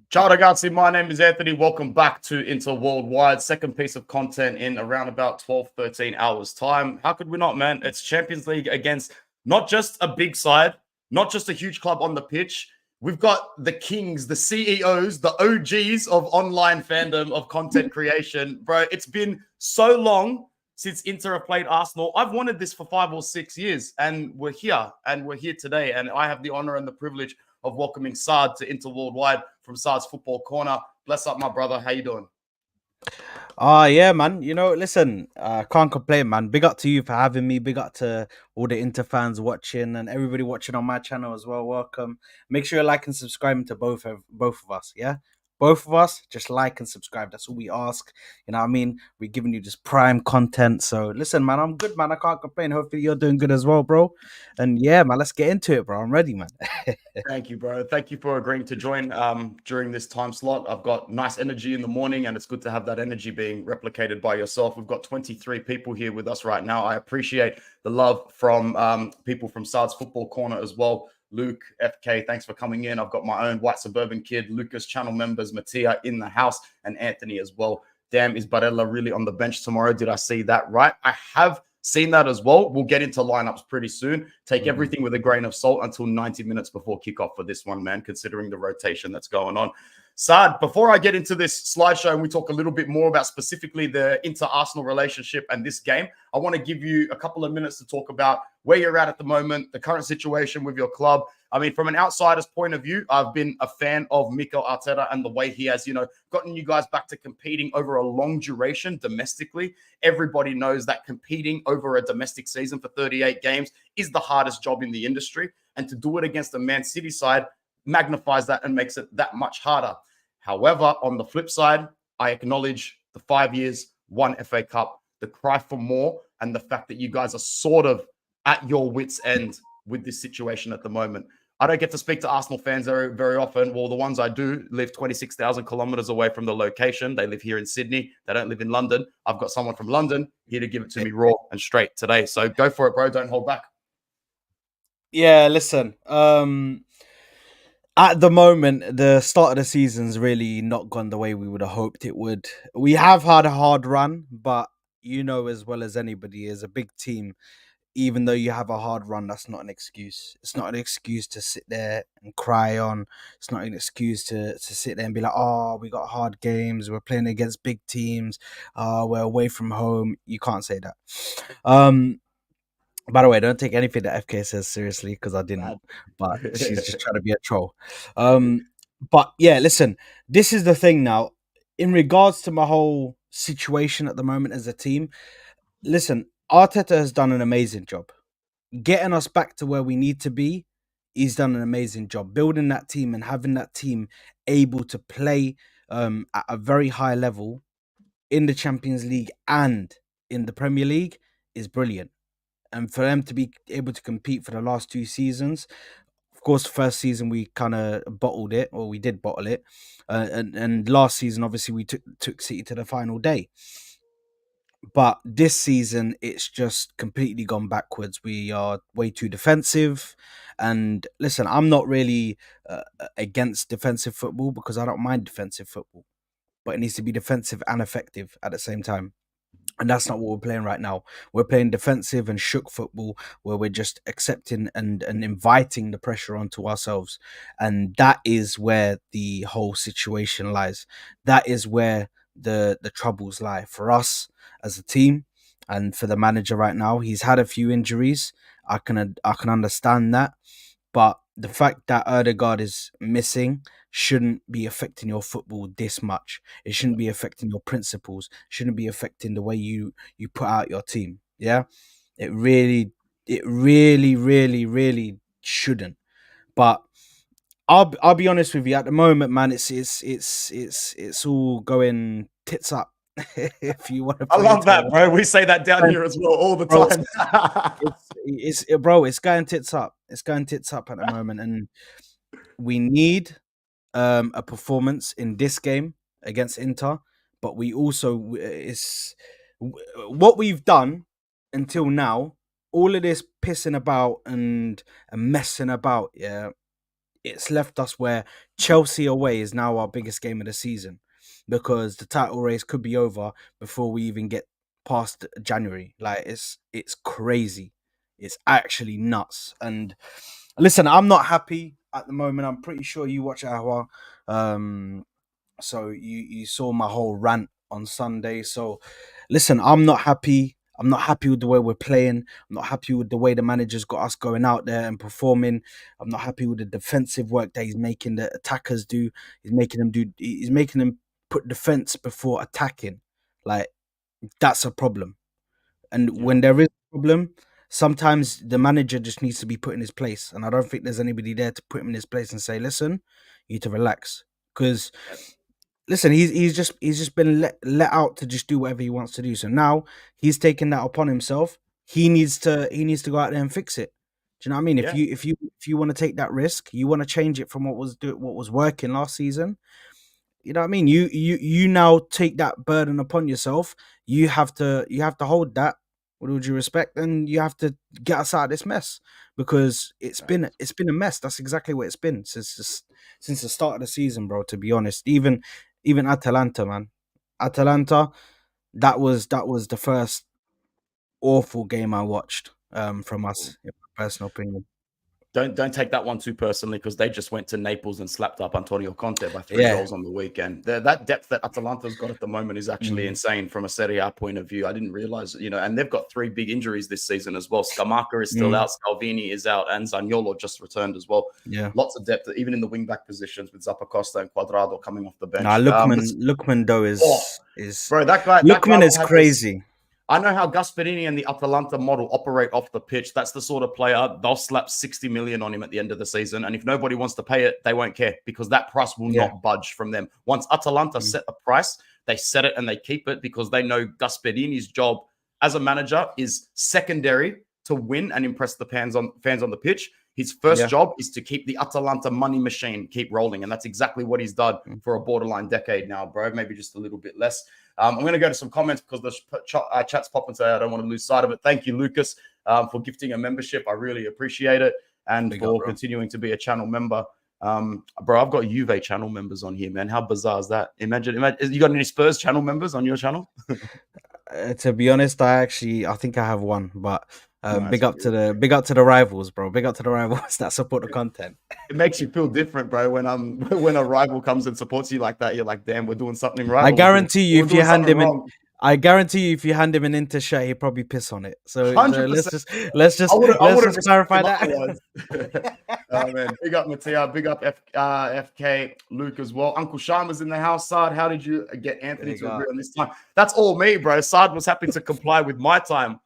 Ciao ragazzi, my name is Anthony. Welcome back to Inter Worldwide. Second piece of content in around about 12, 13 hours time. How could we not, man? It's Champions League against not just a big side, not just a huge club on the pitch. We've got the kings, the CEOs, the OGs of online fandom, of content creation. Bro, it's been so long since Inter have played Arsenal. I've wanted this for 5 or 6 years, and we're here today. And I have the honor and the privilege of welcoming Saad to Inter Worldwide from Saad's Football Corner. Bless up, my brother. How you doing? Yeah, man. Listen, can't complain, man. Big up to you for having me. Big up to all the Inter fans watching and everybody watching on my channel as well. Welcome. Make sure you like and subscribe to both of us. Yeah, both of us. Just like and subscribe. That's all we ask. You know what I mean? We're giving you just prime content. So listen, man. I'm good, man. I can't complain. Hopefully you're doing good as well, bro. And yeah, man. Let's get into it, bro. I'm ready, man. Thank you, bro. Thank you for agreeing to join during this time slot. I've got nice energy in the morning, and it's good to have that energy being replicated by yourself. We've got 23 people here with us right now. I appreciate the love from people from Saad's Football Corner as well. Luke, FK, thanks for coming in. I've got my own white suburban kid, Lucas channel members, Mattia in the house, and Anthony as well. Damn, is Barella really on the bench tomorrow? Did I see that right? I have seen that as well. We'll get into lineups pretty soon. Take everything with a grain of salt until 90 minutes before kickoff for this one, man, considering the rotation that's going on. Saad, before I get into this slideshow and we talk a little bit more about specifically the Inter-Arsenal relationship and this game, I want to give you a couple of minutes to talk about where you're at the moment, the current situation with your club. I mean, from an outsider's point of view, I've been a fan of Mikel Arteta and the way he has, gotten you guys back to competing over a long duration domestically. Everybody knows that competing over a domestic season for 38 games is the hardest job in the industry. And to do it against the Man City side magnifies that and makes it that much harder. However, on the flip side, I acknowledge the 5 years, one FA Cup, the cry for more, and the fact that you guys are sort of at your wits' end with this situation at the moment. I don't get to speak to Arsenal fans very, very often. Well, the ones I do live 26,000 kilometers away from the location. They live here in Sydney. They don't live in London. I've got someone from London here to give it to me raw and straight today. So go for it, bro. Don't hold back. Yeah, listen. At the moment, the start of the season's really not gone the way we would have hoped it would. We have had a hard run, but you know as well as anybody, as a big team, even though you have a hard run, that's not an excuse. It's not an excuse to sit there and cry on. It's not an excuse to sit there and be like, oh, we got hard games. We're playing against big teams. We're away from home. You can't say that. Um, by the way, don't take anything that FK says seriously because I didn't. But she's just trying to be a troll. But yeah, listen, this is the thing now. In regards to my whole situation at the moment as a team, listen, Arteta has done an amazing job getting us back to where we need to be. He's done an amazing job building that team and having that team able to play at a very high level in the Champions League and in the Premier League is brilliant. And for them to be able to compete for the last 2 seasons, of course, first season we kind of bottled it, or we did bottle it, and last season obviously we took City to the final day. But this season, it's just completely gone backwards. We are way too defensive. And listen, I'm not really against defensive football because I don't mind defensive football, but it needs to be defensive and effective at the same time. And that's not what we're playing right now. We're playing defensive and shook football where we're just accepting and inviting the pressure onto ourselves. And that is where the whole situation lies. That is where the troubles lie for us as a team and for the manager right now. He's had a few injuries. I can understand that. But the fact that Erdegaard is missing shouldn't be affecting your football this much. It shouldn't be affecting your principles. Shouldn't be affecting the way you put out your team. Yeah, it really, really shouldn't. But I'll be honest with you. At the moment, man, it's all going tits up. If you want to I put it love into that, bro. We say that down here as well all the bro, time. bro, it's going tits up. It's going tits up at the moment, and we need a performance in this game against Inter, but we also it's what we've done until now. All of this pissing about and messing about, yeah, it's left us where Chelsea away is now our biggest game of the season because the title race could be over before we even get past January. Like it's crazy. It's actually nuts. And listen, I'm not happy at the moment. I'm pretty sure you watch our so you saw my whole rant on Sunday. So listen, I'm not happy. I'm not happy with the way we're playing. I'm not happy with the way the manager's got us going out there and performing. I'm not happy with the defensive work that he's making the attackers do. He's making them do. He's making them put defense before attacking. Like that's a problem. And Yeah. when there is a problem, sometimes the manager just needs to be put in his place. And I don't think there's anybody there to put him in his place and say, "Listen, you need to relax." Because listen, he's just been let out to just do whatever he wants to do. So now he's taken that upon himself. He needs to go out there and fix it. Do you know what I mean? If Yeah. you want to take that risk, you want to change it from what was working last season. You know what I mean? You now take that burden upon yourself. You have to hold that with all due respect, and you have to get us out of this mess because it's been Facts. it's been a mess. That's exactly what it's been since the start of the season, bro. To be honest, even Atalanta, man, Atalanta, that was the first awful game I watched from us, in my personal opinion. Don't take that one too personally because they just went to Naples and slapped up Antonio Conte by 3 goals Yeah. on the weekend. That depth that Atalanta's got at the moment is actually Mm, insane from a Serie A point of view. I didn't realize, and they've got three big injuries this season as well. Scamacca is still mm, out, Scalvini is out, and Zaniolo just returned as well. yeah. Lots of depth, even in the wing back positions with Zappacosta and Quadrado coming off the Nah, bench. Lookman though Oh, is bro, that guy Lookman will is have this. crazy. I know how Gasperini and the Atalanta model operate off the pitch. That's the sort of player they'll slap 60 million on him at the end of the season. And if nobody wants to pay it, they won't care because that price will Yeah. not budge from them. Once Atalanta Mm, set a price, they set it and they keep it because they know Gasperini's job as a manager is secondary to win and impress the fans on the pitch. His first yeah. job is to keep the Atalanta money machine keep rolling. And that's exactly what he's done Mm. for a borderline decade now, bro. Maybe just a little bit less. I'm going to go to some comments because the chat's popping today. I don't want to lose sight of it. Thank you, Lucas, for gifting a membership. I really appreciate it. And Big up, for bro. continuing to be a channel member. Bro, I've got Juve channel members on here, man. How bizarre is that? Imagine, you got any Spurs channel members on your channel? To be honest, I think I have one, but Nice. big up to the rivals, bro. Big up to the rivals that support the content. It makes you feel different, bro. When when a rival comes and supports you like that, you're like, damn, we're doing something right, I or guarantee you, we're if you doing hand something him in, wrong. I guarantee you, if you hand him an Inter shirt, he'll probably piss on it. So let's 100%. just let's I just would I let's wouldn't just respect clarify him that. otherwise. Oh man, big up Mattia, big up FK Luke as well. Uncle Sharma's in the house. Saad, how did you get Anthony Big to agree up. on this time? That's all me, bro. Saad was happy to comply with my time,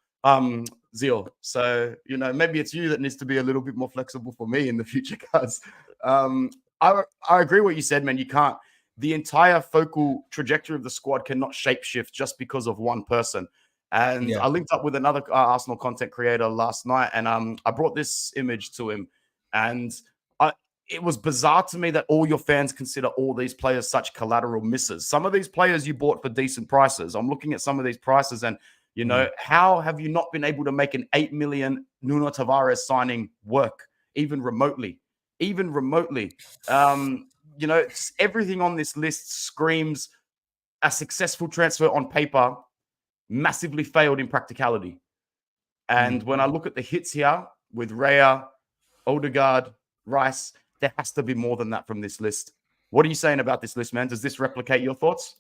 Zeal. So maybe it's you that needs to be a little bit more flexible for me in the future, guys. Um, I agree what you said, man. You can't. The entire focal trajectory of the squad cannot shapeshift just because of one person. And Yeah. I linked up with another Arsenal content creator last night, and I brought this image to him, and it was bizarre to me that all your fans consider all these players such collateral misses. Some of these players you bought for decent prices. I'm looking at some of these prices, and Mm. how have you not been able to make an 8 million Nuno Tavares signing work, even remotely? Even remotely. Everything on this list screams a successful transfer on paper massively failed in practicality. Mm. And when I look at the hits here with Raya, Odegaard, Rice, there has to be more than that from this list. What are you saying about this list, man? Does this replicate your thoughts?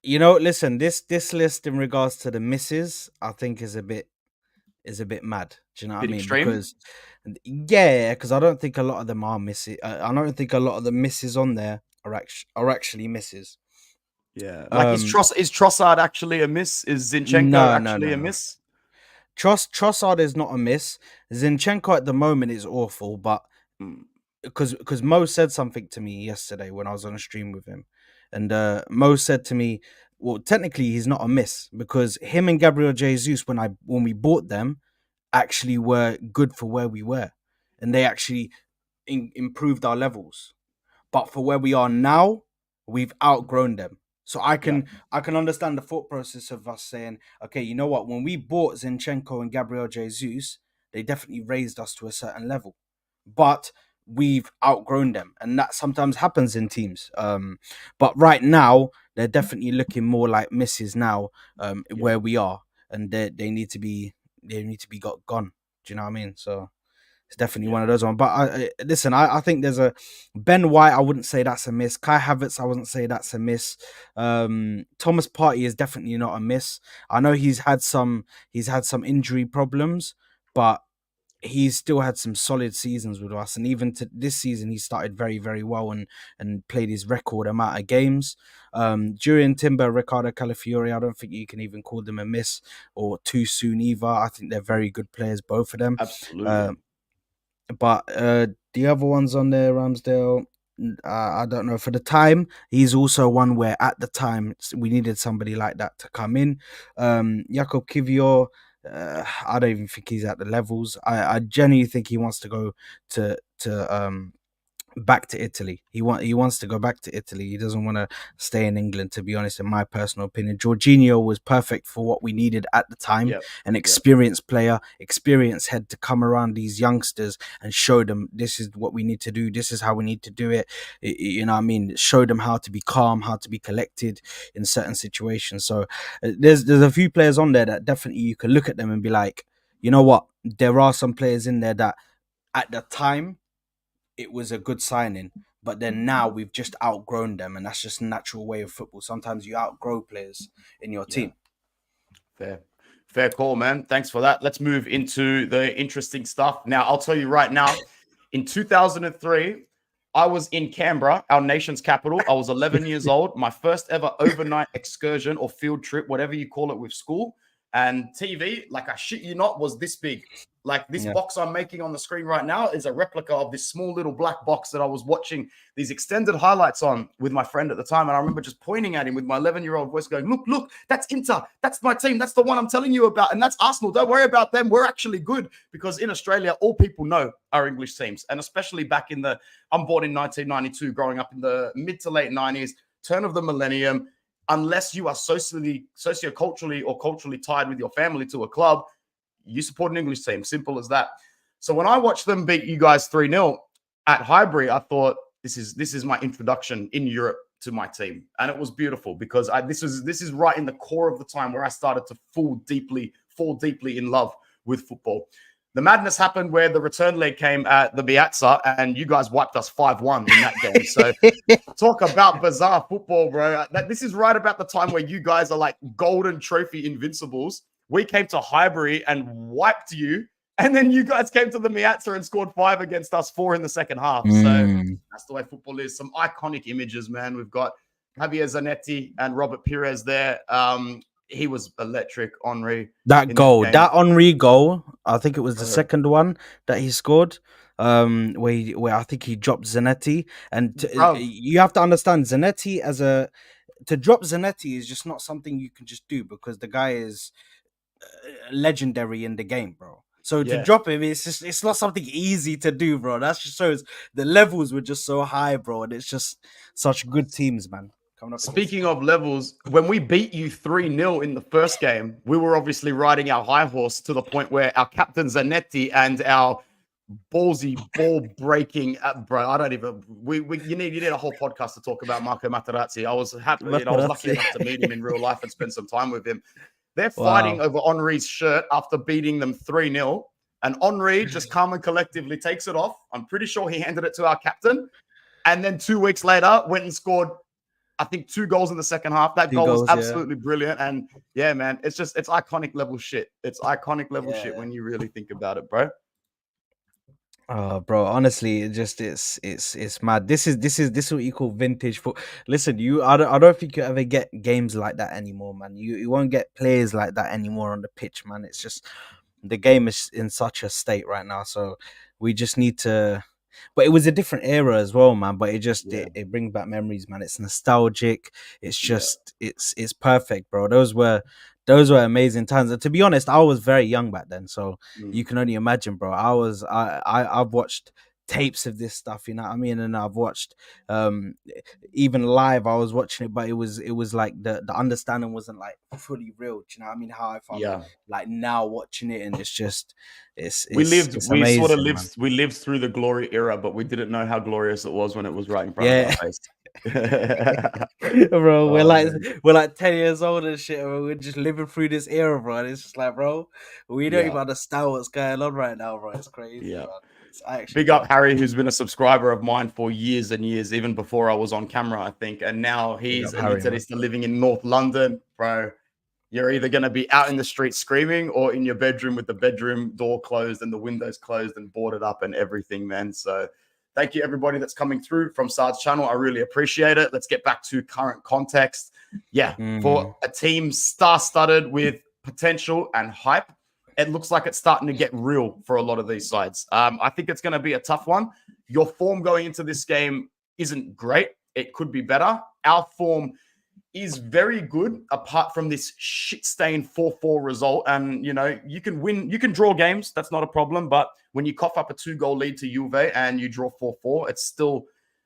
Listen, this list in regards to the misses, I think is a bit mad. Do you know what I Bit mean? extreme? Because I don't think a lot of them are misses. I don't think a lot of the misses on there are actually misses. Yeah. Like, is Um, Trossard actually a miss? Is Zinchenko no, no, actually no, a no. miss? Trossard is not a miss. Zinchenko at the moment is awful, but Mm, because Mo said something to me yesterday when I was on a stream with him, and Mo said to me, "Well, technically he's not a miss because him and Gabriel Jesus, when we bought them, actually were good for where we were, and they actually improved our levels. But for where we are now, we've outgrown them. So I yeah. can I can understand the thought process of us saying, okay, you know what? When we bought Zinchenko and Gabriel Jesus, they definitely raised us to a certain level. But we've outgrown them, and that sometimes happens in teams. But right now they're definitely looking more like misses now, Yeah, where we are, and they need to be got gone. Do you know what I mean? So it's definitely yeah, one of those ones. But listen, I think there's a Ben White. I wouldn't say that's a miss. Kai Havertz, I wouldn't say that's a miss. Thomas Partey is definitely not a miss. I know he's had some injury problems, but he's still had some solid seasons with us, and even to this season he started very, very well and played his record amount of games. During Timber, Ricardo Calafiori, I don't think you can even call them a miss or too soon either. I think they're very good players, both of them. absolutely. uh, but the other ones on there, Ramsdale, I don't know. For the time, he's also one where at the time we needed somebody like that to come in. Jakob Kivior, I don't even think he's at the levels. I genuinely think he wants to go to back to Italy. He wants to go back to Italy. He doesn't want to stay in England, to be honest, in my personal opinion. Jorginho was perfect for what we needed at the time. Yep, An yep, experienced player, experienced head to come around these youngsters and show them this is what we need to do. This is how we need to do it. You know what I mean? Show them how to be calm, how to be collected in certain situations. So there's a few players on there that definitely you can look at them and be like, you know what? There are some players in there that at the time it was a good signing. But then now we've just outgrown them, and that's just a natural way of football. Sometimes you outgrow players in your yeah. team. Fair. Fair call, man. Thanks for that. Let's move into the interesting stuff. Now, I'll tell you right now, in 2003, I was in Canberra, our nation's capital. I was 11 years old, my first ever overnight excursion or field trip, whatever you call it, with school. And TV, like I shit you not, was this big. Like this Yeah. box I'm making on the screen right now is a replica of this small little black box that I was watching these extended highlights on with my friend at the time. And I remember just pointing at him with my 11-year-old voice going, look, look, that's Inter. That's my team. That's the one I'm telling you about. And that's Arsenal. Don't worry about them. We're actually good. Because in Australia, all people know are English teams. And especially back in I'm born in 1992, growing up in the mid to late 90s, turn of the millennium, unless you are socioculturally or culturally tied with your family to a club, you support an English team. Simple as that. So when I watched them beat you guys 3-0 at Highbury, I thought this is my introduction in Europe to my team. And it was beautiful because this is right in the core of the time where I started to fall deeply in love with football. The madness happened where the return leg came at the Piazza and you guys wiped us 5-1 in that game. So talk about bizarre football, bro. This is right about the time where you guys are like golden trophy invincibles. We came to Highbury and wiped you. And then you guys came to the Miazza and scored 5 against us, 4 in the second half. So that's the way football is. Some iconic images, man. We've got Javier Zanetti and Robert Pires there. He was electric, Henri. That goal, that Henri goal, I think it was the second one that he scored. Where I think he dropped Zanetti, and you have to understand Zanetti to drop Zanetti is just not something you can just do because the guy is legendary in the game, bro. So to drop him, it's not something easy to do, bro. That just shows the levels were just so high, bro, and it's just such good teams, man. Speaking of levels, when we beat you 3-0 in the first game, we were obviously riding our high horse to the point where our captain Zanetti and our ballsy ball breaking, bro. I don't even. You need a whole podcast to talk about Marco Materazzi. I was happy. I was lucky enough to meet him in real life and spend some time with him. They're fighting over Henri's shirt after beating them 3-0. And Henri just calm and collectively takes it off. I'm pretty sure he handed it to our captain. And then 2 weeks later, went and scored, I think, 2 goals in the second half. That goal was absolutely brilliant. And yeah, man, it's iconic level shit. It's iconic level shit when you really think about it, bro. Bro, honestly, it's mad. This is what you call vintage football. Listen, I don't think you ever get games like that anymore, man. You won't get players like that anymore on the pitch, man. It's just the game is in such a state right now, so we just need to. But it was a different era as well, man. But it brings back memories, man. It's nostalgic. It's just it's perfect, bro. Those were amazing times. And to be honest, I was very young back then, so you can only imagine, bro. I've watched tapes of this stuff, you know what I mean? And I've watched um even live, I was watching it, but it was like the understanding wasn't like fully real. Do you know what I mean? How if I'm Yeah. like now watching it, and it's just it's We it's lived, it's we sort of amazing, lived, man. we lived through the glory era, but we didn't know how glorious it was when it was right in front of our Yeah. face. Bro, we're Oh like man. we're like 10 years old and shit, bro. We're just living through this era, bro. And it's just like, bro, we don't Yeah. even understand what's going on right now, bro. It's crazy, Yeah. man. I actually Big up don't. Harry, who's been a subscriber of mine for years and years, even before I was on camera, I think. And now Big he's up Harry, man. elitist living in North London, bro. You're either going to be out in the street screaming or in your bedroom with the bedroom door closed and the windows closed and boarded up and everything, man. So thank you, everybody that's coming through from Saad's channel. I really appreciate it. Let's get back to current context. Yeah, for Mm. a team star-studded with potential and hype, it looks like it's starting to get real for a lot of these sides. I think it's going to be a tough one. Your form going into this game isn't great. It could be better. Our form is very good apart from this shit-stained 4-4 result. And, you know, you can win, you can draw games. That's not a problem. But when you cough up a 2-goal lead to Juve and you draw 4-4, it's still,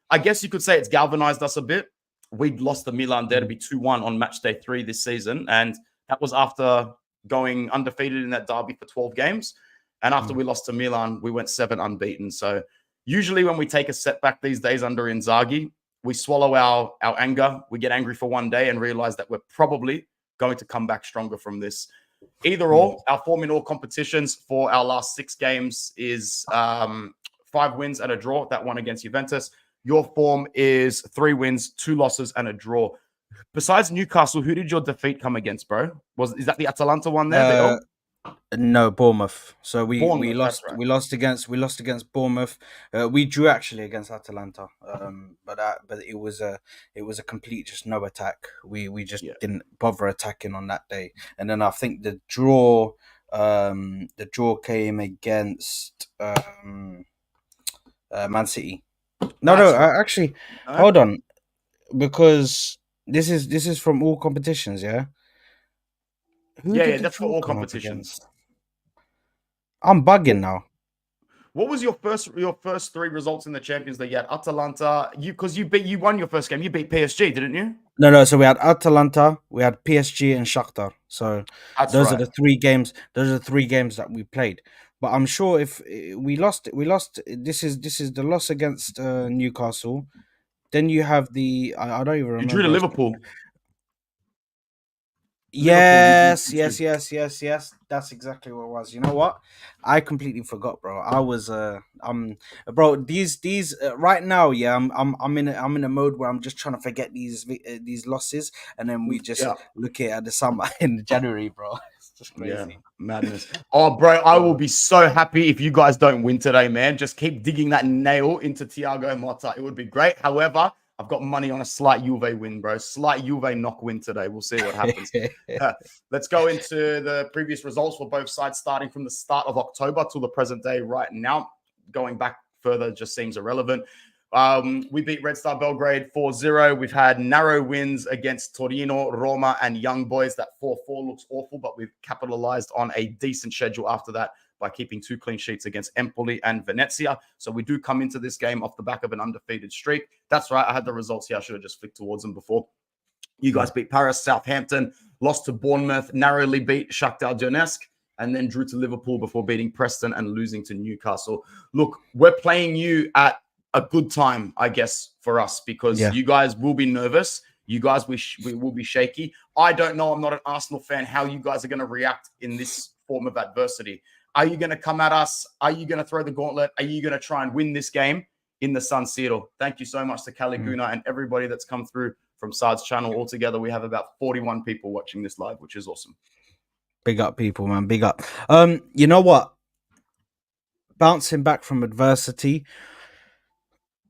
I guess you could say it's galvanized us a bit. We'd lost the Milan derby 2-1 on match day 3 this season. And that was after going undefeated in that derby for 12 games. And after Mm. we lost to Milan, we went 7 unbeaten. So usually when we take a setback these days under Inzaghi, we swallow our anger. We get angry for one day and realize that we're probably going to come back stronger from this. Either Mm. or, our form in all competitions for our last 6 games is 5 wins and a draw. That one against Juventus. Your form is 3 wins, 2 losses, and a draw. Besides Newcastle, who did your defeat come against, bro? Is that the Atalanta one there? The Uh, L? no, Bournemouth. So we Bournemouth. That's lost right. we lost against Bournemouth. We drew actually against Atalanta. But it was a complete just no attack. We just Yeah. didn't bother attacking on that day. And then I think the draw came against Man City. No, no, That's right. actually, No? hold on, because this is from all competitions, yeah. Who Yeah, did yeah. the That's for draw all come up competitions. against? I'm bugging What, now. what was your first 3 results in the Champions League? You had Atalanta. You won your first game. You beat PSG, didn't you? No, no. So we had Atalanta, we had PSG, and Shakhtar. So That's those are right. the 3 games. Those are the 3 games that we played. But I'm sure if we lost, we lost. This is the loss against Newcastle. Then you have I don't even You drew to remember. Liverpool. Liverpool, you drew Yes, 2-2. yes, yes, yes, yes. That's exactly what it was. You know what? I completely forgot, bro. I was bro. These right now, yeah. I'm in a mode where I'm just trying to forget these losses, and then we just Yeah. look at the summer in January, bro. It's just Yeah, crazy. madness. Oh, bro, I will Uh, be so happy if you guys don't win today, man. Just keep digging that nail into Thiago Motta. It would be great. However, I've got money on a slight Juve win, bro. Slight Juve knock win today. We'll see what happens. Let's go into the previous results for both sides, starting from the start of October till the present day right now. Going back further just seems irrelevant. We beat Red Star Belgrade 4-0. We've had narrow wins against Torino, Roma, and Young Boys. That 4-4 looks awful, but we've capitalized on a decent schedule after that by keeping 2 clean sheets against Empoli and Venezia. So we do come into this game off the back of an undefeated streak. That's right. I had the results here. I should have just flicked towards them before. You guys beat Paris, Southampton, lost to Bournemouth, narrowly beat Shakhtar Donetsk, and then drew to Liverpool before beating Preston and losing to Newcastle. Look, we're playing you at a good time, I guess, for us, because yeah. you guys will be nervous. You guys we will be shaky. I don't know. I'm not an Arsenal fan. How you guys are going to react in this form of adversity? Are you going to come at us? Are you going to throw the gauntlet? Are you going to try and win this game in the San Siro? Thank you so much to Caliguna and everybody that's come through from Saad's channel. Altogether, we have about 41 people watching this live, which is awesome. Big up, people, man. Big up. You know what? Bouncing back from adversity.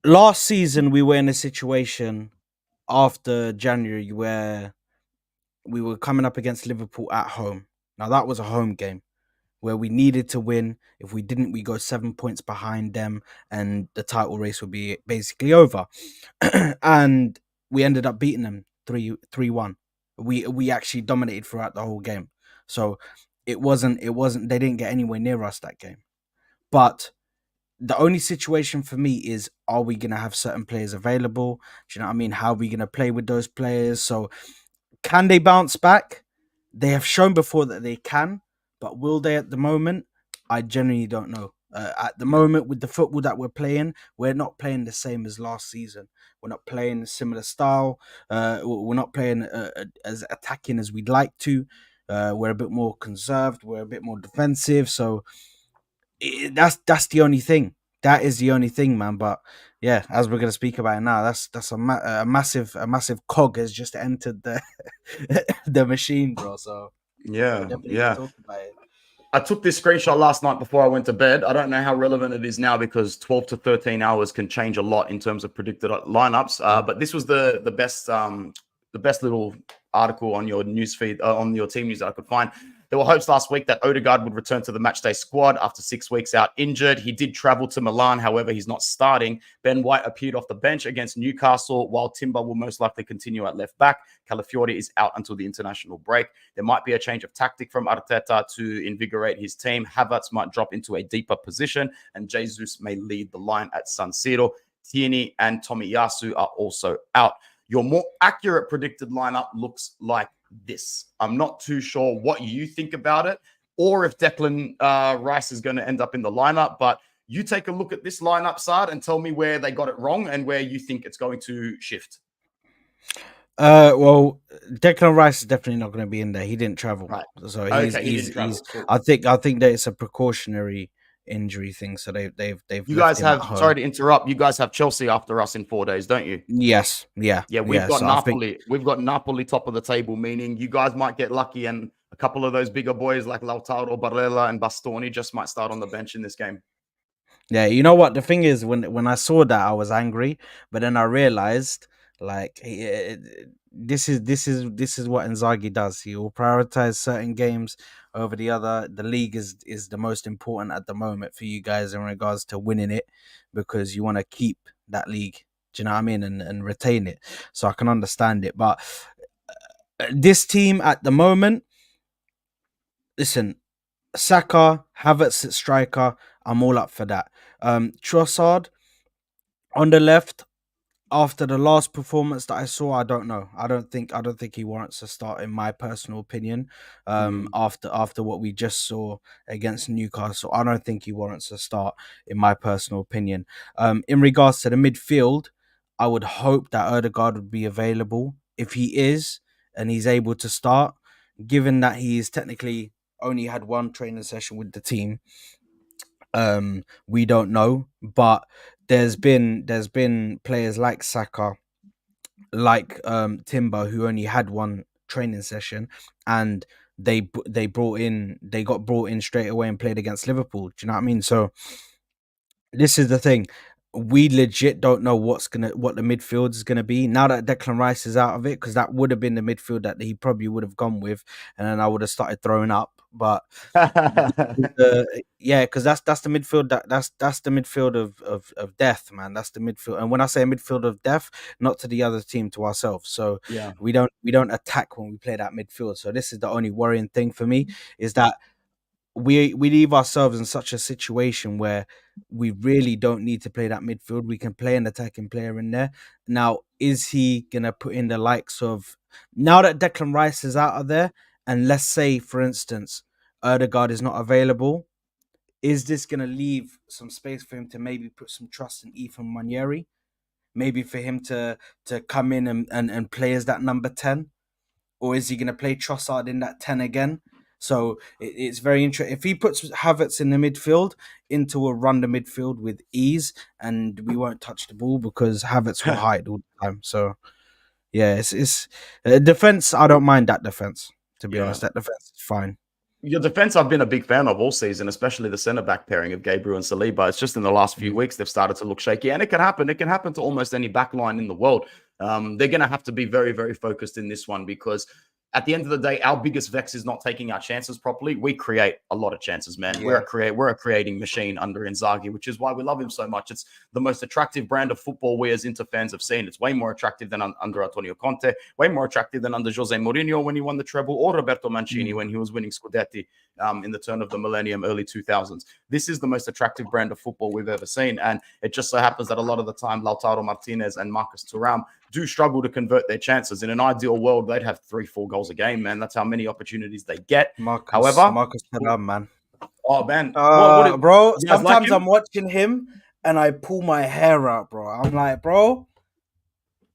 Last season, we were in a situation after January where we were coming up against Liverpool at home. Now that was a home game where we needed to win. If we didn't, we go 7 points behind them, and the title race would be basically over. And we ended up beating them 3-1. We actually dominated throughout the whole game. So it wasn't they didn't get anywhere near us that game. But the only situation for me is, are we going to have certain players available? Do you know what I mean? How are we going to play with those players? So can they bounce back? They have shown before that they can, but will they at the moment? I genuinely don't know. At the moment, with the football that we're not playing the same as last season. We're not playing a similar style. We're not playing as attacking as we'd like to. We're a bit more conserved. We're a bit more defensive. So that's the only thing. That is the only thing, man. But yeah, as we're gonna speak about it now, that's a massive cog has just entered the the machine, bro. So we're Yeah, definitely gonna yeah. talk about it. I took this screenshot last night before I went to bed. I don't know how relevant it is now because 12 to 13 hours can change a lot in terms of predicted lineups. But this was the best little article on your newsfeed on your team news that I could find. There were hopes last week that Odegaard would return to the matchday squad after 6 weeks out injured. He did travel to Milan, however, he's not starting. Ben White appeared off the bench against Newcastle, while Timber will most likely continue at left back. Calafiori is out until the international break. There might be a change of tactic from Arteta to invigorate his team. Havertz might drop into a deeper position, and Jesus may lead the line at San Siro. Tierney and Tomiyasu are also out. Your more accurate predicted lineup looks like this. I'm not too sure what you think about it or if Declan Rice is going to end up in the lineup, but you take a look at this lineup, Saad, and tell me where they got it wrong and where you think it's going to shift. Well, Declan Rice is definitely not going to be in there. He didn't travel, Right. so Okay, he didn't travel. he's. Cool. I think that it's a precautionary injury thing. So they've You left guys him at have, home. sorry to interrupt, you guys have Chelsea after us in 4 days, don't you? Yes, yeah, Yeah, we've yeah. got So I think Napoli. We've got Napoli top of the table, meaning you guys might get lucky and a couple of those bigger boys like Lautaro, Barella, and Bastoni just might start on the bench in this game. yeah, you know what? The thing is, when I saw that, I was angry, but then I realized, like, this is what Inzaghi does. He will prioritize certain games over the other. The league is the most important at the moment for you guys in regards to winning it, because you want to keep that league. Do you know what I mean? And retain it. So I can understand it, but this team at the moment, listen, Saka, Havertz at striker, I'm all up for that. Trossard on the left, after the last performance that I saw, I don't know. I don't think he warrants a start in my personal opinion. Mm. After what we just saw against Newcastle, I don't think he warrants a start in my personal opinion. In regards to the midfield, I would hope that Odegaard would be available. If he is and he's able to start, given that he's technically only had one training session with the team, we don't know, but there's been players like Saka, like Timber, who only had one training session, and they got brought in straight away and played against Liverpool. Do you know what I mean? So this is the thing. We legit don't know what the midfield is gonna be now that Declan Rice is out of it, because that would have been the midfield that he probably would have gone with, and then I would have started throwing up. But yeah, because that's the midfield that's the midfield of death, man. That's the midfield, and when I say midfield of death, not to the other team, to ourselves. So Yeah. we don't attack when we play that midfield. So this is the only worrying thing for me, is that we leave ourselves in such a situation where we really don't need to play that midfield. We can play an attacking player in there. Now, is he gonna put in the likes of, now that Declan Rice is out of there, and let's say, for instance, Erdegaard is not available, is this gonna leave some space for him to maybe put some trust in Ethan Manieri? Maybe for him to come in and play as that number 10? Or is he going to play Trossard in that 10 again? So it's very interesting. If he puts Havertz in the midfield, Inter will run the midfield with ease, and we won't touch the ball because Havertz will hide all the time. So yeah, it's defense. I don't mind that defense. To be Yeah. honest, that defense is fine. Your defense, I've been a big fan of all season, especially the centre back pairing of Gabriel and Saliba. It's just in the last few weeks they've started to look shaky, and it can happen. It can happen to almost any back line in the world. They're going to have to be very, very focused in this one because at the end of the day, our biggest vex is not taking our chances properly. We create a lot of chances, man. Yeah. We're a creating machine under Inzaghi, which is why we love him so much. It's the most attractive brand of football we as Inter fans have seen. It's way more attractive than under Antonio Conte, way more attractive than under Jose Mourinho when he won the treble, or Roberto Mancini when he was winning Scudetti in the turn of the millennium, early 2000s. This is the most attractive brand of football we've ever seen. And it just so happens that a lot of the time, Lautaro Martinez and Marcus Thuram do struggle to convert their chances. In an ideal world, they'd have 3-4 goals a game, man. That's how many opportunities they get. Marcus Thuram, man. Oh, man. Bro, sometimes like I'm watching him and I pull my hair out, bro. I'm like, bro,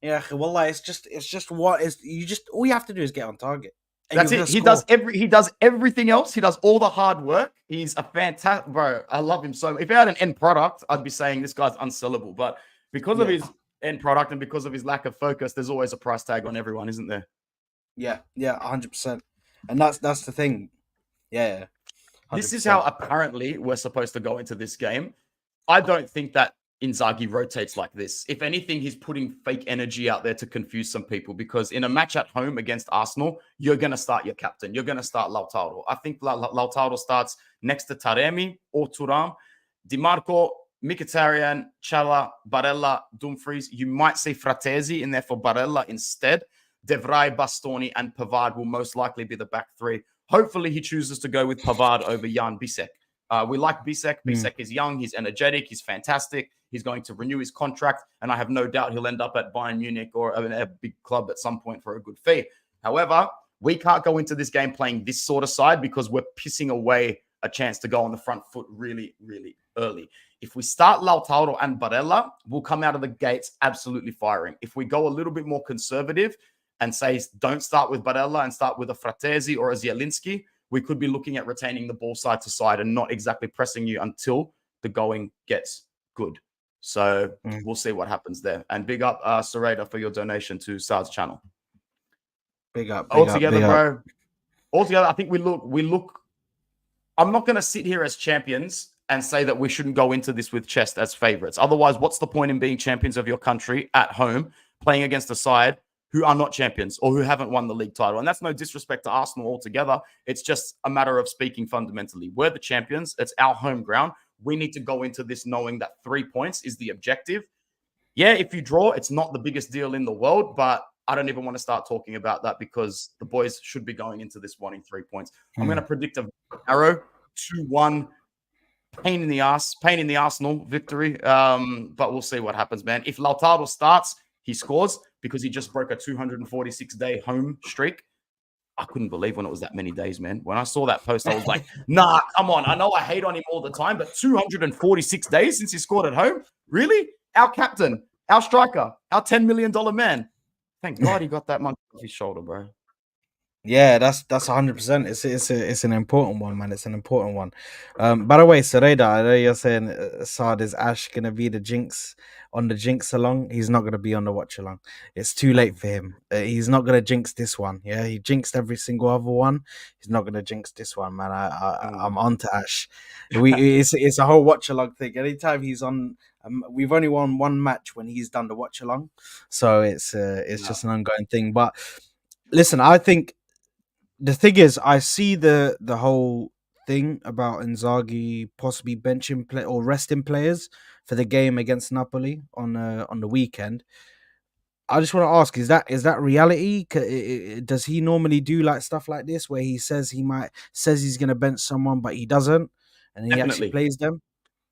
yeah, well, like, it's just what is you just all you have to do is get on target. That's it. He does everything else. He does all the hard work. He's a fantastic, bro. I love him so much. If he had an end product, I'd be saying this guy's unsellable. But because of his end product and because of his lack of focus, there's always a price tag on everyone, isn't there? Yeah, 100%. And that's the thing. Yeah. 100%. This is how apparently we're supposed to go into this game. I don't think that Inzaghi rotates like this. If anything, he's putting fake energy out there to confuse some people, because in a match at home against Arsenal, you're going to start your captain. You're going to start Lautaro. I think Lautaro starts next to Taremi or Thuram. Di Marco, Mkhitaryan, Chala, Barella, Dumfries. You might see Fratesi in there for Barella instead. De Vrij, Bastoni, and Pavard will most likely be the back three. Hopefully, he chooses to go with Pavard over Jan Bisek. We like Bisek. Bisek is young. He's energetic. He's fantastic. He's going to renew his contract, and I have no doubt he'll end up at Bayern Munich or a big club at some point for a good fee. However, we can't go into this game playing this sort of side because we're pissing away a chance to go on the front foot really, really early. If we start Lautaro and Barella, we'll come out of the gates absolutely firing. If we go a little bit more conservative and say don't start with Barella and start with a Fratesi or a Zielinski, we could be looking at retaining the ball side to side and not exactly pressing you until the going gets good. So we'll see what happens there. And big up Sareda for your donation to Saad's channel. Big up. Bro. Altogether, I think we look. I'm not going to sit here as champions and say that we shouldn't go into this with chest as favorites. Otherwise, what's the point in being champions of your country at home, playing against a side who are not champions or who haven't won the league title? And that's no disrespect to Arsenal altogether. It's just a matter of speaking fundamentally. We're the champions. It's our home ground. We need to go into this knowing that 3 points is the objective. Yeah, if you draw, it's not the biggest deal in the world, but I don't even want to start talking about that because the boys should be going into this wanting 3 points. I'm going to predict a narrow 2-1 pain in the Arsenal victory. But we'll see what happens, man. If Lautaro starts, he scores because he just broke a 246-day home streak. I couldn't believe when it was that many days, man. When I saw that post, I was like, nah, come on. I know I hate on him all the time, but 246 days since he scored at home? Really? Our captain, our striker, our $10 million man. Thank God he got that monkey off his shoulder, bro. Yeah, that's 100%. It's an important one, man. It's an important one. By the way, Sareda, I know you're saying Saad, is Ash gonna be the jinx on the jinx along? He's not gonna be on the watch along. It's too late for him. He's not gonna jinx this one. Yeah, he jinxed every single other one. He's not gonna jinx this one, man. I'm on to Ash. It's a whole watch along thing. Anytime he's on, we've only won one match when he's done the watch along, so it's just an ongoing thing. But listen, I think. The thing is, I see the whole thing about Inzaghi possibly benching or resting players for the game against Napoli on the weekend. I just want to ask: is that reality? Does he normally do like stuff like this, where he says he's going to bench someone, but he doesn't, and he actually plays them?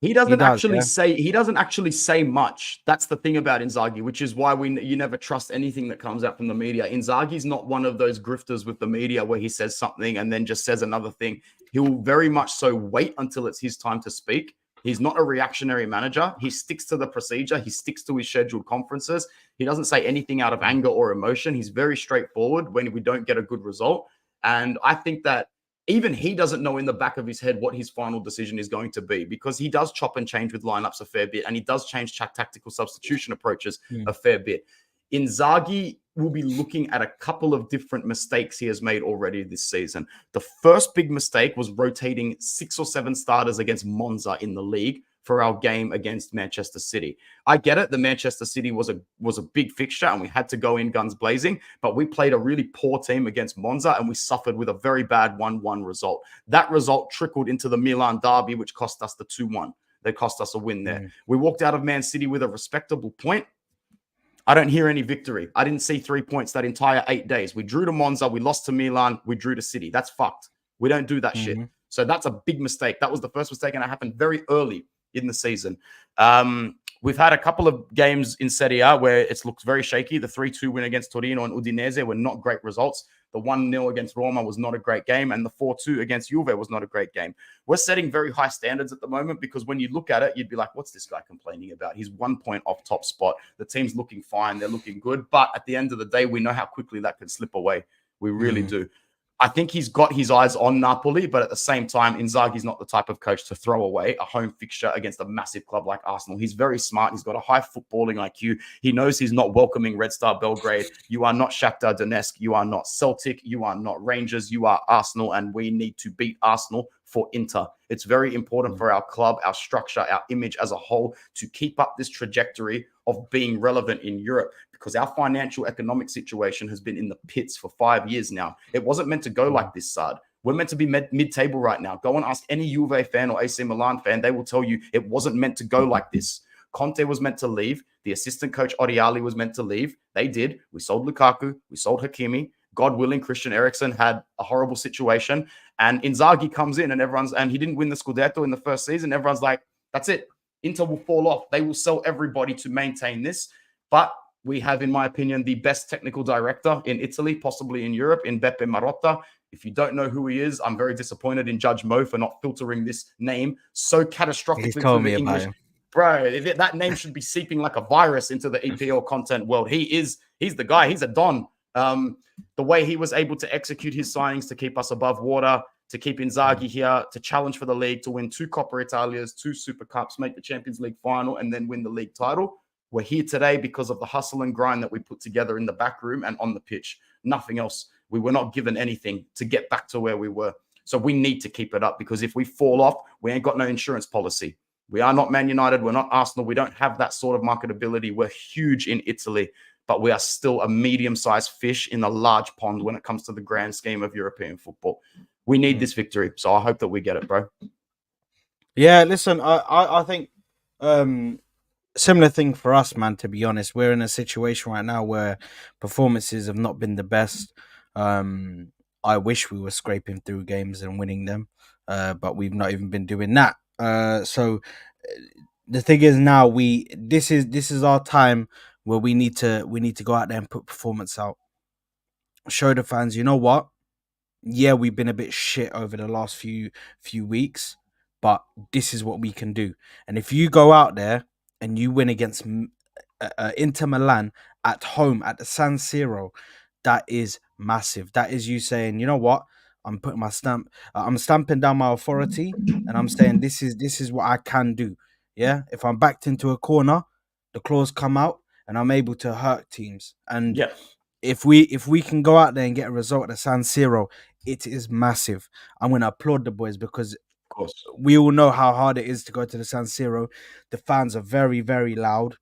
He doesn't actually say much. That's the thing about Inzaghi, which is why you never trust anything that comes out from the media. Inzaghi's not one of those grifters with the media where he says something and then just says another thing. He will very much so wait until it's his time to speak. He's not a reactionary manager. He sticks to the procedure. He sticks to his scheduled conferences. He doesn't say anything out of anger or emotion. He's very straightforward when we don't get a good result. And I think that even he doesn't know in the back of his head what his final decision is going to be, because he does chop and change with lineups a fair bit, and he does change tactical substitution approaches a fair bit. Inzaghi will be looking at a couple of different mistakes he has made already this season. The first big mistake was rotating 6 or 7 starters against Monza in the league for our game against Manchester City. I get it. The Manchester City was a big fixture and we had to go in guns blazing, but we played a really poor team against Monza and we suffered with a very bad 1-1 result. That result trickled into the Milan derby, which cost us the 2-1. They cost us a win there. We walked out of Man City with a respectable point. I don't hear any victory. I didn't see 3 points that entire 8 days. We drew to Monza, we lost to Milan, we drew to City. That's fucked. We don't do that shit. So that's a big mistake. That was the first mistake, and it happened very early in the season. We've had a couple of games in Serie A where it looks very shaky. The 3-2 win against Torino and Udinese were not great results. The 1-0 against Roma was not a great game, and the 4-2 against Juve was not a great game. We're setting very high standards at the moment because when you look at it, you'd be like, what's this guy complaining about? He's 1 point off top spot. The team's looking fine. They're looking good. But at the end of the day, we know how quickly that can slip away. We really do. I think he's got his eyes on Napoli, but at the same time, Inzaghi's not the type of coach to throw away a home fixture against a massive club like Arsenal. He's very smart. He's got a high footballing IQ. He knows he's not welcoming Red Star Belgrade. You are not Shakhtar Donetsk. You are not Celtic. You are not Rangers. You are Arsenal, and we need to beat Arsenal for Inter. It's very important for our club, our structure, our image as a whole to keep up this trajectory of being relevant in Europe because our financial economic situation has been in the pits for 5 years now. It wasn't meant to go like this, Saad. We're meant to be mid-table right now. Go and ask any Juve fan or AC Milan fan. They will tell you it wasn't meant to go like this. Conte was meant to leave. The assistant coach Oriali was meant to leave. They did. We sold Lukaku. We sold Hakimi. God willing, Christian Eriksen had a horrible situation. And Inzaghi comes in and he didn't win the Scudetto in the first season. Everyone's like, that's it. Inter will fall off. They will sell everybody to maintain this. But we have, in my opinion, the best technical director in Italy, possibly in Europe, in Beppe Marotta. If you don't know who he is, I'm very disappointed in Judge Mo for not filtering this name so catastrophically through the English. Bro, that name should be seeping like a virus into the EPL content world. He's the guy. He's a don. The way he was able to execute his signings to keep us above water, to keep Inzaghi here, to challenge for the league, to win 2 Coppa Italias, 2 Super Cups, make the Champions League final, and then win the league title. We're here today because of the hustle and grind that we put together in the back room and on the pitch. Nothing else. We were not given anything to get back to where we were. So we need to keep it up because if we fall off, we ain't got no insurance policy. We are not Man United. We're not Arsenal. We don't have that sort of marketability. We're huge in Italy, but we are still a medium-sized fish in a large pond when it comes to the grand scheme of European football. We need this victory, so I hope that we get it, bro. Yeah, listen, I think similar thing for us, man, to be honest. We're in a situation right now where performances have not been the best. I wish we were scraping through games and winning them, but we've not even been doing that. So the thing is now this is our time where we need to go out there and put performance out. Show the fans, you know what? Yeah, we've been a bit shit over the last few weeks, but this is what we can do. And if you go out there and you win against Inter Milan at home at the San Siro, that is massive. That is you saying, you know what? I'm putting my stamp. I'm stamping down my authority, and I'm saying this is what I can do. Yeah, if I'm backed into a corner, the claws come out, and I'm able to hurt teams. And if we can go out there and get a result at the San Siro, it is massive. I'm going to applaud the boys because we all know how hard it is to go to the San Siro. The fans are very, very loud.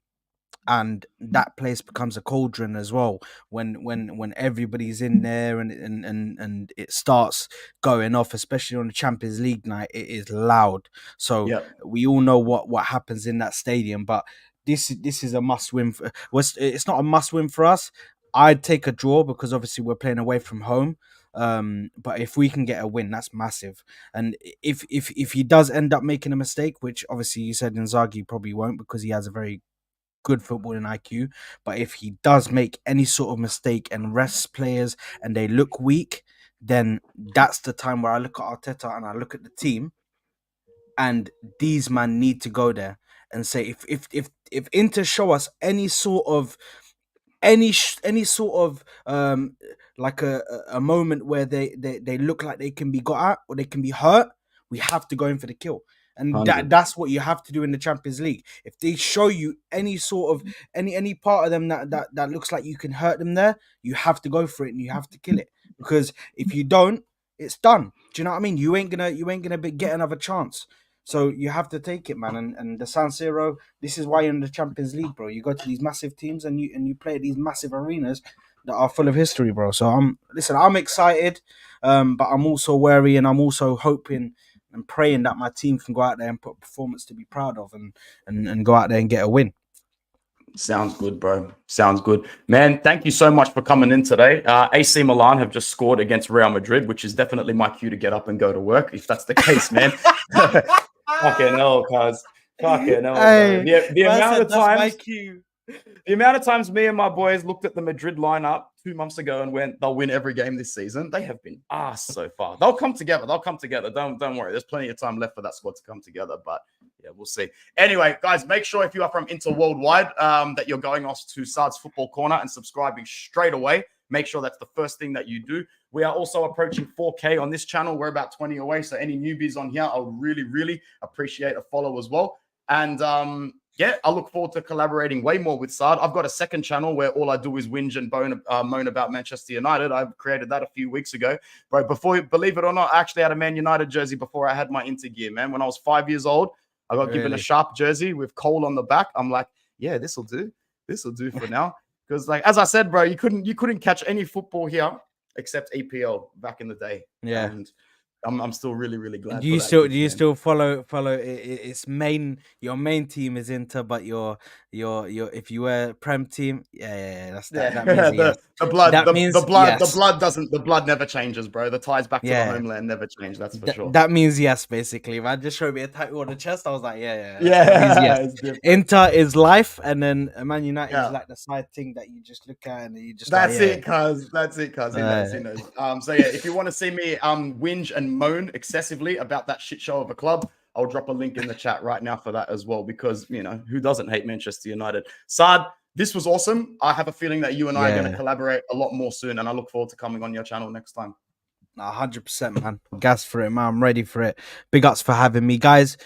And that place becomes a cauldron as well when everybody's in there and it starts going off, especially on the Champions League night. It is loud. So we all know what happens in that stadium. But this is a must win. It's not a must win for us. I'd take a draw because obviously we're playing away from home. But if we can get a win, that's massive. And if he does end up making a mistake, which obviously you said Inzaghi probably won't because he has a very good footballing IQ, but if he does make any sort of mistake and rests players and they look weak, then that's the time where I look at Arteta and I look at the team, and these men need to go there and say if Inter show us any sort of like a moment where they look like they can be got at or they can be hurt, we have to go in for the kill. And that's what you have to do in the Champions League. If they show you any sort of any part of them that looks like you can hurt them there, you have to go for it and you have to kill it. Because if you don't, it's done. Do you know what I mean? You ain't gonna get another chance. So you have to take it, man. And the San Siro, this is why you're in the Champions League, bro. You go to these massive teams and you play at these massive arenas that are full of history, bro. So I'm excited, but I'm also wary, and I'm also hoping and praying that my team can go out there and put a performance to be proud of, and go out there and get a win. Sounds good, bro. Sounds good. Man, thank you so much for coming in today. AC Milan have just scored against Real Madrid, which is definitely my cue to get up and go to work, if that's the case, man. Fucking hell, cuz. Fucking hell, bro. The amount of times... The amount of times me and my boys looked at the Madrid lineup 2 months ago and went, they'll win every game this season. They have been arsed so far. They'll come together. They'll come together. Don't worry. There's plenty of time left for that squad to come together. But yeah, we'll see. Anyway, guys, make sure if you are from Interworldwide that you're going off to Saad's Football Corner and subscribing straight away. Make sure that's the first thing that you do. We are also approaching 4K on this channel. We're about 20 away. So any newbies on here, I'll really, really appreciate a follow as well. And yeah, I look forward to collaborating way more with Saad. I've got a second channel where all I do is whinge and moan about Manchester United. I created that a few weeks ago. Bro, believe it or not, I actually had a Man United jersey before I had my Inter gear, man. When I was 5 years old, I got given a sharp jersey with Cole on the back. I'm like, yeah, this will do. This will do for now. Because, like, as I said, bro, you couldn't catch any football here except EPL back in the day. Yeah. And I'm still really, really glad. Do you still follow its main, your main team is Inter, but your if you were Prem team, that means yes. The blood never changes, bro. The ties back to the homeland never change. That's for sure. That means yes, basically. Man, just showed me a tattoo on the chest. I was like, yeah. Yes. Inter is life, and then Man United is like the side thing that you just look at and you just. That's it, cuz. He knows. So yeah, if you want to see me whinge and moan excessively about that shit show of a club, I'll drop a link in the chat right now for that as well, because, you know, who doesn't hate Manchester United? Saad, this was awesome. I have a feeling that you and I are going to collaborate a lot more soon, and I look forward to coming on your channel next time. 100%, man. Gas for it, man. I'm ready for it. Big ups for having me, guys.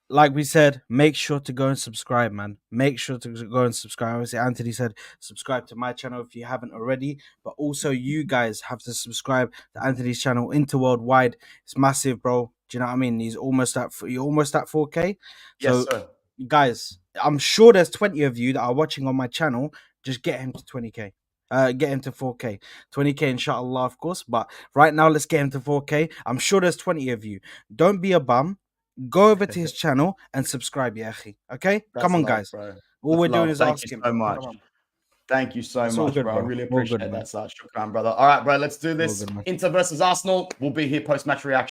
Like we said, make sure to go and subscribe, man. Make sure to go and subscribe. Obviously, Anthony said subscribe to my channel if you haven't already. But also, you guys have to subscribe to Anthony's channel, Interworldwide. It's massive, bro. Do you know what I mean? You're almost at 4K. Yes, sir. Guys, I'm sure there's 20 of you that are watching on my channel. Just get him to 20K. Get him to 4K. 20K, inshallah, of course. But right now, let's get him to 4K. I'm sure there's 20 of you. Don't be a bum. Go over to his channel and subscribe, Yahi. Okay? Come on, guys. Bro. All we're doing is asking. Thank you so much. Thank you so much, bro. I really appreciate that, Shukran, brother. All right, bro, let's do this. Inter versus Arsenal. We'll be here post-match reaction.